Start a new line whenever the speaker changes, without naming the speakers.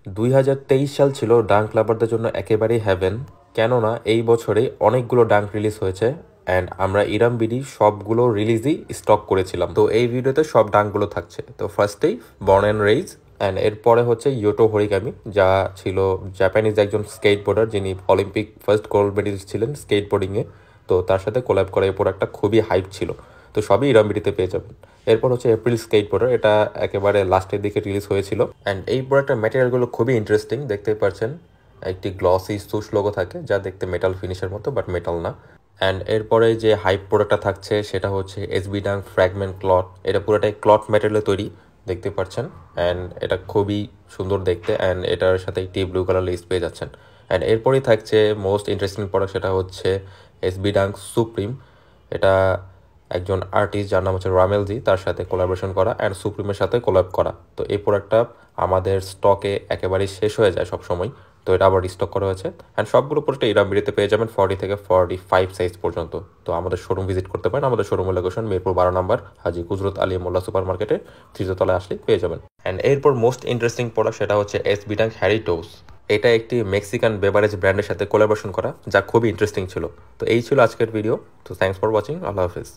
2023 সাল ছিল ডাঙ্ক লাভারদের জন্য একেবারেই হ্যাভেন, কেননা এই বছরেই অনেকগুলো ডাঙ্ক রিলিজ হয়েছে অ্যান্ড আমরা ইরাম বিডি সবগুলো রিলিজই স্টক করেছিলাম। তো এই ভিডিওতে সব ডাঙ্কগুলো থাকছে। তো ফার্স্টেই বর্ন অ্যান্ড রেইজ, অ্যান্ড এরপরে হচ্ছে ইয়োটো হরিগামি, যা ছিল জাপানিজ একজন স্কেটবোর্ডার যিনি অলিম্পিক ফার্স্ট গোল্ড মেডেলিস্ট ছিলেন স্কেটবোর্ডিংয়ে। তো তার সাথে কোল্যাব করা এই প্রোডাক্টটা খুবই হাইপ ছিল। তো সবই ইরাম বিডিতে পেয়ে যাবেন। এরপর হচ্ছে এপ্রিল স্কেটবোর্ডার, এটা একেবারে লাস্টের দিকে রিলিজ হয়েছিল অ্যান্ড এই প্রোডাক্টের ম্যাটেরিয়ালগুলো খুবই ইন্টারেস্টিং। দেখতে পাচ্ছেন একটি গ্লসি সুশ লোগো থাকে যা দেখতে মেটাল ফিনিশের মতো, বাট মেটাল না। অ্যান্ড এরপরে যে হাইপ প্রোডাক্টটা থাকছে সেটা হচ্ছে এসবি ডাঙ্ক ফ্র্যাগমেন্ট ক্লথ। এটা পুরোটাই ক্লথ ম্যাটেরিয়ালে তৈরি, দেখতে পাচ্ছেন। অ্যান্ড এটা খুবই সুন্দর দেখতে, অ্যান্ড এটার সাথে একটি ব্লু কালার লেস পেয়ে যাচ্ছেন। অ্যান্ড এরপরেই থাকছে মোস্ট ইন্টারেস্টিং প্রোডাক্ট, সেটা হচ্ছে এসবি ডাঙ্ক সুপ্রিম। এটা একজন আর্টিস্ট যার নাম হচ্ছে রামেলজি, তার সাথে কোলাবোরেশন করা অ্যান্ড সুপ্রিমের সাথে কোলাব করা। তো এই প্রোডাক্টটা আমাদের স্টকে একেবারেই শেষ হয়ে যায় সবসময়, তো এটা আবার রিস্টক করা হয়েছে। অ্যান্ড সবগুলো প্রোডাক্ট ইরাম বিডিতে পেয়ে যাবেন 40 থেকে 45 সাইজ পর্যন্ত। তো আমাদের শোরুম ভিজিট করতে পারেন। আমাদের শোরুমের লোকেশন মিরপুর 12 নম্বর হাজি কুজরত আলী মোল্লা সুপার মার্কেটে 3 তলায় আসলে পেয়ে যাবেন। অ্যান্ড এরপর মোস্ট ইন্টারেস্টিং প্রোডাক্ট, সেটা হচ্ছে এসবি ডাঙ্ক হ্যারি টোস। এটা একটি মেক্সিকান বেভারেজ ব্র্যান্ডের সাথে কোলাবোরেশন করা, যা খুবই ইন্টারেস্টিং ছিল। তো এই ছিল আজকের ভিডিও। তো thanks for watching. Allah Hafiz.